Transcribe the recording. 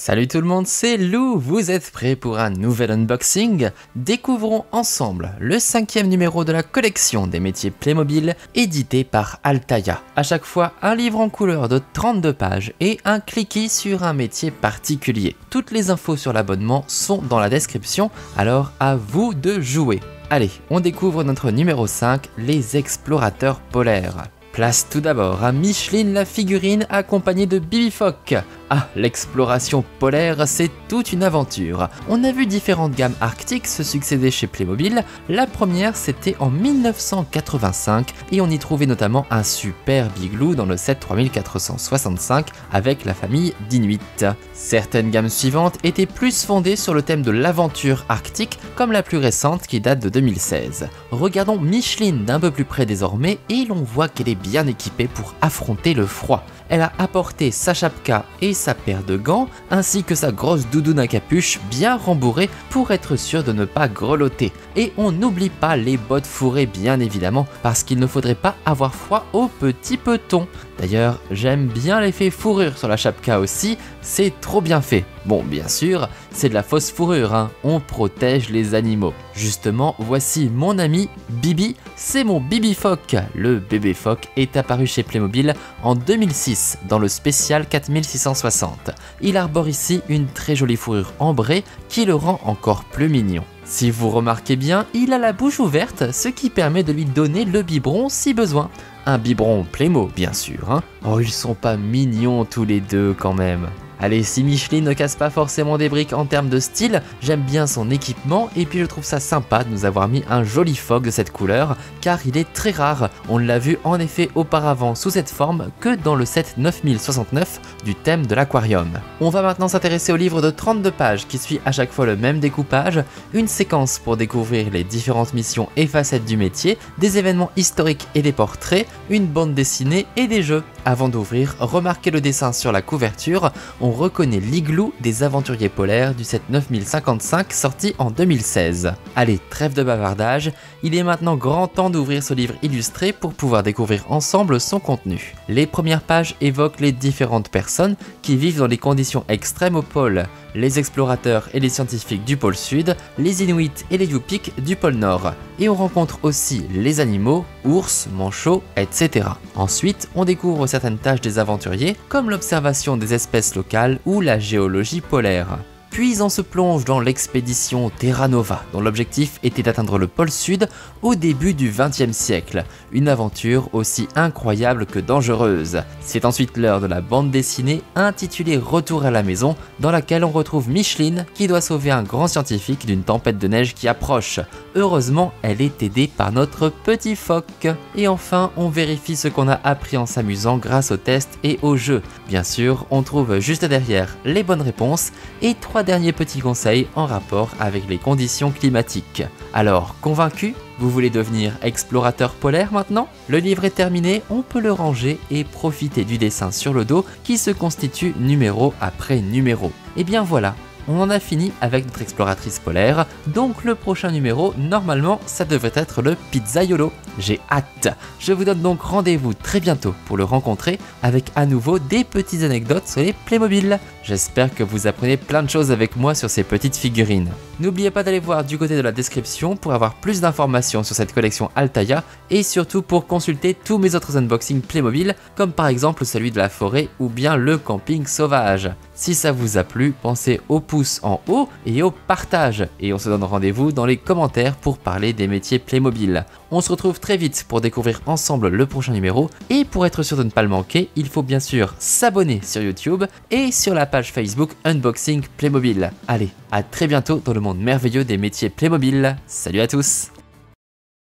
Salut tout le monde, c'est Lou, vous êtes prêts pour un nouvel unboxing? Découvrons ensemble le 5e numéro de la collection des métiers Playmobil, édité par Altaïa. À chaque fois, un livre en couleur de 32 pages et un cliquis sur un métier particulier. Toutes les infos sur l'abonnement sont dans la description, alors à vous de jouer. Allez, on découvre notre numéro 5, les explorateurs polaires. Place tout d'abord à Micheline la figurine accompagnée de Bibi Phoque. Ah, l'exploration polaire, c'est toute une aventure. On a vu différentes gammes arctiques se succéder chez Playmobil. La première, c'était en 1985 et on y trouvait notamment un super biglou dans le set 3465 avec la famille d'Inuit. Certaines gammes suivantes étaient plus fondées sur le thème de l'aventure arctique, comme la plus récente qui date de 2016. Regardons Micheline d'un peu plus près désormais et l'on voit qu'elle est bien équipée pour affronter le froid. Elle a apporté sa chapka et sa paire de gants, ainsi que sa grosse doudoune à capuche bien rembourrée pour être sûr de ne pas grelotter. Et on n'oublie pas les bottes fourrées bien évidemment, parce qu'il ne faudrait pas avoir froid aux petits petons. D'ailleurs, j'aime bien l'effet fourrure sur la chapka aussi, c'est trop bien fait. Bon, bien sûr, c'est de la fausse fourrure, hein. On protège les animaux. Justement, voici mon ami Bibi, c'est mon Bibi Phoque. Le bébé phoque est apparu chez Playmobil en 2006 dans le spécial 4660. Il arbore ici une très jolie fourrure ambrée qui le rend encore plus mignon. Si vous remarquez bien, il a la bouche ouverte, ce qui permet de lui donner le biberon si besoin. Un biberon Playmo, bien sûr, hein. Oh, ils sont pas mignons tous les deux quand même. Allez, si Micheline ne casse pas forcément des briques en termes de style, j'aime bien son équipement et puis je trouve ça sympa de nous avoir mis un joli phoque de cette couleur car il est très rare. On l'a vu en effet auparavant sous cette forme que dans le set 9069 du thème de l'aquarium. On va maintenant s'intéresser au livre de 32 pages qui suit à chaque fois le même découpage, une séquence pour découvrir les différentes missions et facettes du métier, des événements historiques et des portraits, une bande dessinée et des jeux. Avant d'ouvrir, remarquez le dessin sur la couverture, on reconnaît l'igloo des aventuriers polaires du set 9055 sorti en 2016. Allez, trêve de bavardage, il est maintenant grand temps d'ouvrir ce livre illustré pour pouvoir découvrir ensemble son contenu. Les premières pages évoquent les différentes personnes qui vivent dans les conditions extrêmes au pôle, les explorateurs et les scientifiques du pôle sud, les Inuits et les Yupik du pôle nord. Et on rencontre aussi les animaux, ours, manchots, etc. Ensuite, on découvre certaines tâches des aventuriers, comme l'observation des espèces locales ou la géologie polaire. Puis on se plonge dans l'expédition Terra Nova, dont l'objectif était d'atteindre le pôle sud au début du XXe siècle. Une aventure aussi incroyable que dangereuse. C'est ensuite l'heure de la bande dessinée intitulée Retour à la maison, dans laquelle on retrouve Micheline qui doit sauver un grand scientifique d'une tempête de neige qui approche. Heureusement, elle est aidée par notre petit phoque. Et enfin, on vérifie ce qu'on a appris en s'amusant grâce aux tests et aux jeux. Bien sûr, on trouve juste derrière les bonnes réponses et 3 derniers petits conseils en rapport avec les conditions climatiques. Alors, convaincu? Vous voulez devenir explorateur polaire maintenant? Le livre est terminé, on peut le ranger et profiter du dessin sur le dos qui se constitue numéro après numéro. Et bien voilà, on en a fini avec notre exploratrice polaire, donc le prochain numéro, normalement, ça devrait être le Pizzaiolo. J'ai hâte. Je vous donne donc rendez-vous très bientôt pour le rencontrer avec à nouveau des petites anecdotes sur les Playmobil. J'espère que vous apprenez plein de choses avec moi sur ces petites figurines. N'oubliez pas d'aller voir du côté de la description pour avoir plus d'informations sur cette collection Altaïa et surtout pour consulter tous mes autres unboxings Playmobil, comme par exemple celui de la forêt ou bien le camping sauvage. Si ça vous a plu, pensez au pouce en haut et au partage. Et on se donne rendez-vous dans les commentaires pour parler des métiers Playmobil. On se retrouve très vite pour découvrir ensemble le prochain numéro. Et pour être sûr de ne pas le manquer, il faut bien sûr s'abonner sur YouTube et sur la page Facebook Unboxing Playmobil. Allez, à très bientôt dans le monde merveilleux des métiers Playmobil. Salut à tous!